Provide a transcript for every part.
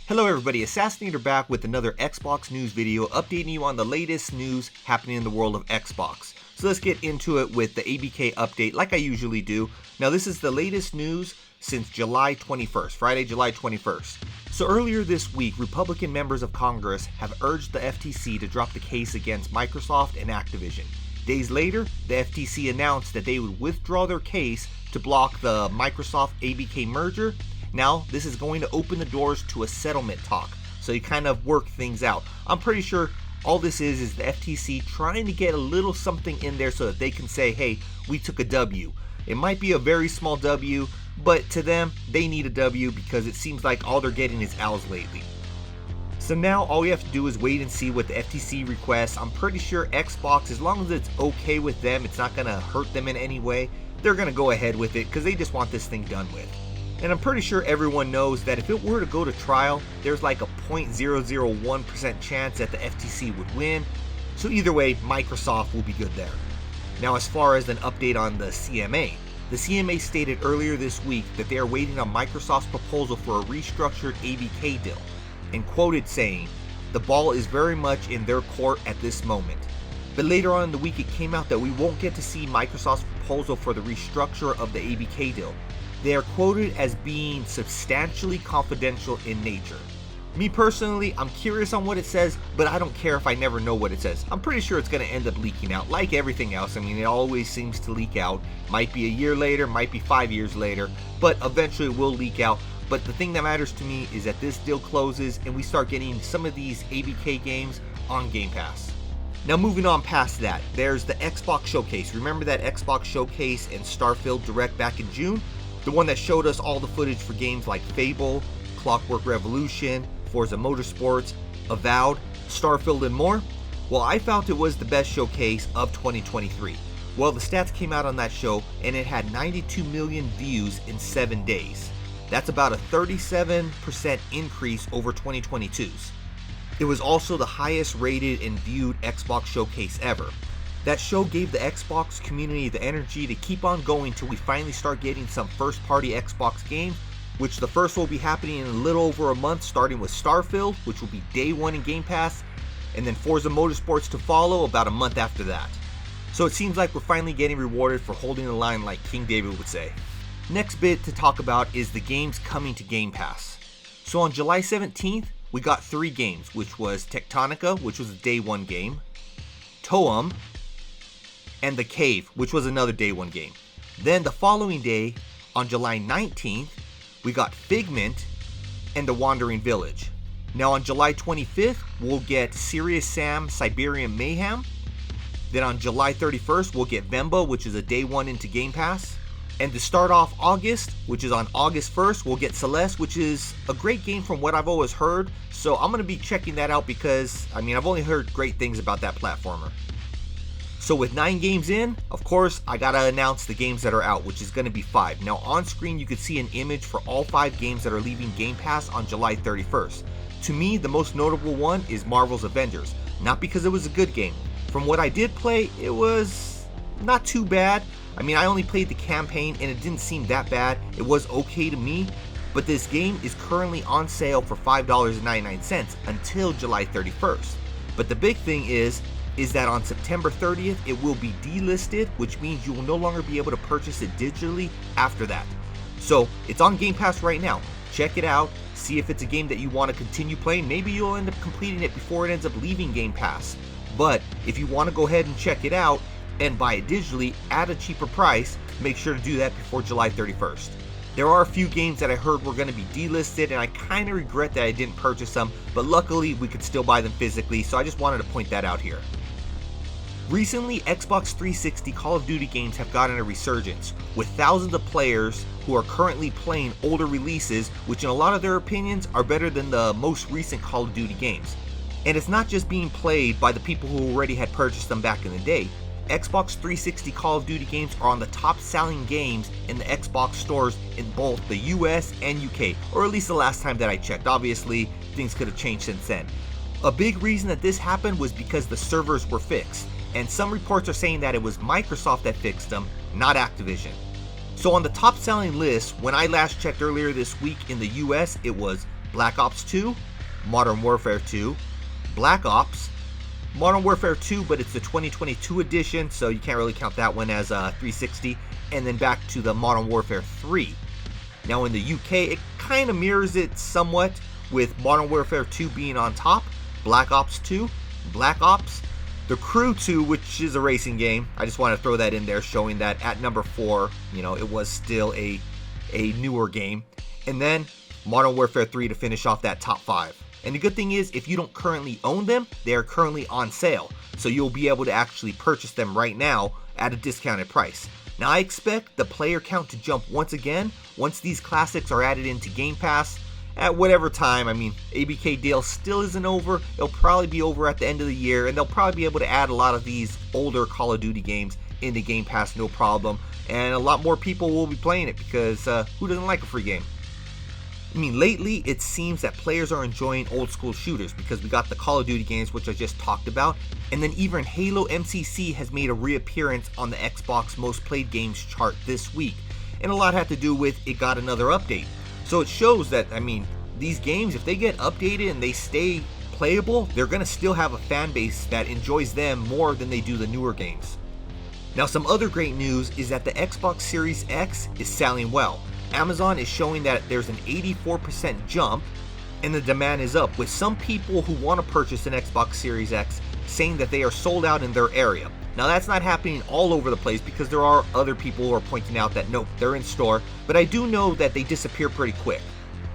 Hello everybody, Assassinator back with another Xbox news video updating you on the latest news happening in the world of Xbox. So let's get into it with the ABK update like I usually do. Now this is the latest news since July 21st, Friday, July 21st. So earlier this week, Republican members of Congress have urged the FTC to drop the case against Microsoft and Activision. Days later, the FTC announced that they would withdraw their case to block the Microsoft ABK merger. Now, this is going to open the doors to a settlement talk, so you kind of work things out. I'm pretty sure all this is the FTC trying to get a little something in there so that they can say, hey, we took a W. It might be a very small W, but to them, they need a W because it seems like all they're getting is L's lately. So now all we have to do is wait and see what the FTC requests. I'm pretty sure Xbox, as long as it's okay with them, it's not going to hurt them in any way, they're going to go ahead with it because they just want this thing done with. And I'm pretty sure everyone knows that if it were to go to trial, there's like a 0.001% chance that the FTC would win. So either way, Microsoft will be good there. Now as far as an update on the CMA stated earlier this week that they are waiting on Microsoft's proposal for a restructured ABK deal, and quoted saying, "The ball is very much in their court at this moment." But later on in the week it came out that we won't get to see Microsoft's proposal for the restructure of the ABK deal. They are quoted as being substantially confidential in nature. Me personally, I'm curious on what it says, but I don't care if I never know what it says. I'm pretty sure it's going to end up leaking out like everything else. I mean, it always seems to leak out. Might be a year later, might be 5 years later, but eventually it will leak out. But the thing that matters to me is that this deal closes and we start getting some of these ABK games on Game Pass. Now moving on past that, there's the Xbox Showcase. Remember that Xbox Showcase and Starfield Direct back in June? The one that showed us all the footage for games like Fable, Clockwork Revolution, Forza Motorsports, Avowed, Starfield and more? Well, I felt it was the best showcase of 2023. Well, the stats came out on that show and it had 92 million views in 7 days. That's about a 37% increase over 2022's. It was also the highest rated and viewed Xbox Showcase ever. That show gave the Xbox community the energy to keep on going till we finally start getting some first-party Xbox games, which the first will be happening in a little over a month, starting with Starfield, which will be day one in Game Pass, and then Forza Motorsports to follow about a month after that. So it seems like we're finally getting rewarded for holding the line like King David would say. Next bit to talk about is the games coming to Game Pass. So on July 17th, we got 3 games, which was Tectonica, which was a day one game, Toem, and The Cave, which was another day one game. Then the following day, on July 19th, we got Figment and The Wandering Village. Now on July 25th, we'll get Serious Sam Siberian Mayhem. Then on July 31st, we'll get Vemba, which is a day one into Game Pass. And to start off August, which is on August 1st, we'll get Celeste, which is a great game from what I've always heard. So I'm going to be checking that out because, I've only heard great things about that platformer. So with 9 games in, of course, I gotta announce the games that are out, which is gonna be 5. Now on screen, you can see an image for all 5 games that are leaving Game Pass on July 31st. To me, the most notable one is Marvel's Avengers. Not because it was a good game. From what I did play, it was not too bad. I only played the campaign and it didn't seem that bad. It was okay to me. But this game is currently on sale for $5.99 until July 31st. But the big thing is that on September 30th, it will be delisted, which means you will no longer be able to purchase it digitally after that. So it's on Game Pass right now. Check it out, see if it's a game that you want to continue playing. Maybe you'll end up completing it before it ends up leaving Game Pass. But if you want to go ahead and check it out and buy it digitally at a cheaper price, make sure to do that before July 31st. There are a few games that I heard were going to be delisted and I kind of regret that I didn't purchase them, but luckily we could still buy them physically, so I just wanted to point that out here. Recently, Xbox 360 Call of Duty games have gotten a resurgence, with thousands of players who are currently playing older releases, which in a lot of their opinions are better than the most recent Call of Duty games. And it's not just being played by the people who already had purchased them back in the day. Xbox 360 Call of Duty games are on the top selling games in the Xbox stores in both the US and UK, or at least the last time that I checked. Obviously, things could have changed since then. A big reason that this happened was because the servers were fixed. And some reports are saying that it was Microsoft that fixed them, not Activision. So on the top selling list, when I last checked earlier this week in the US, it was Black Ops 2, Modern Warfare 2, Black Ops, Modern Warfare 2, but it's the 2022 edition, so you can't really count that one as 360, and then back to the Modern Warfare 3. Now in the UK, it kind of mirrors it somewhat, with Modern Warfare 2 being on top, Black Ops 2, Black Ops, The Crew 2, which is a racing game. I just want to throw that in there, showing that at number 4, it was still a newer game. And then Modern Warfare 3 to finish off that top 5. And the good thing is, if you don't currently own them, they are currently on sale. So you'll be able to actually purchase them right now at a discounted price. Now I expect the player count to jump once again once these classics are added into Game Pass at whatever time. I mean, ABK deal still isn't over. It'll probably be over at the end of the year, and they'll probably be able to add a lot of these older Call of Duty games into Game Pass, no problem. And a lot more people will be playing it because who doesn't like a free game? I mean, lately it seems that players are enjoying old school shooters because we got the Call of Duty games, which I just talked about, and then even Halo MCC has made a reappearance on the Xbox most played games chart this week, and a lot had to do with it got another update. So it shows that, I mean, these games, if they get updated and they stay playable, they're going to still have a fan base that enjoys them more than they do the newer games. Now, some other great news is that the Xbox Series X is selling well. Amazon is showing that there's an 84% jump and the demand is up, with some people who want to purchase an Xbox Series X saying that they are sold out in their area. Now that's not happening all over the place because there are other people who are pointing out that nope, they're in store, but I do know that they disappear pretty quick.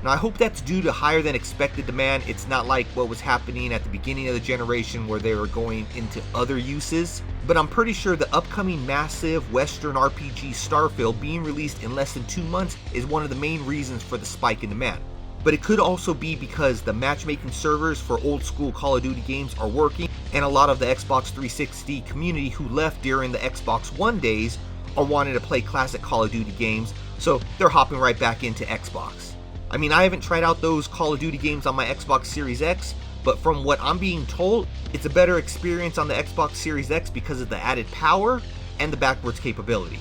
Now I hope that's due to higher than expected demand. It's not like what was happening at the beginning of the generation where they were going into other uses. But I'm pretty sure the upcoming massive Western RPG Starfield being released in less than 2 months is one of the main reasons for the spike in demand. But it could also be because the matchmaking servers for old school Call of Duty games are working, and a lot of the Xbox 360 community who left during the Xbox One days are wanting to play classic Call of Duty games, so they're hopping right back into Xbox. I mean, I haven't tried out those Call of Duty games on my Xbox Series X, but from what I'm being told, it's a better experience on the Xbox Series X because of the added power and the backwards capability.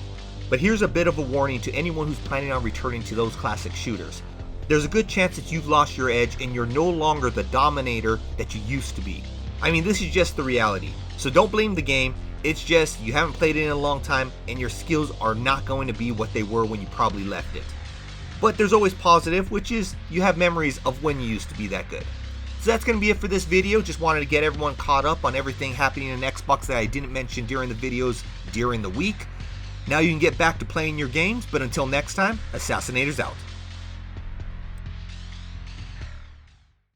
But here's a bit of a warning to anyone who's planning on returning to those classic shooters. There's a good chance that you've lost your edge and you're no longer the dominator that you used to be. I mean, this is just the reality. So don't blame the game, it's just you haven't played it in a long time and your skills are not going to be what they were when you probably left it. But there's always positive, which is you have memories of when you used to be that good. So that's going to be it for this video. Just wanted to get everyone caught up on everything happening in Xbox that I didn't mention during the videos during the week. Now you can get back to playing your games, but until next time, Assassinator's out.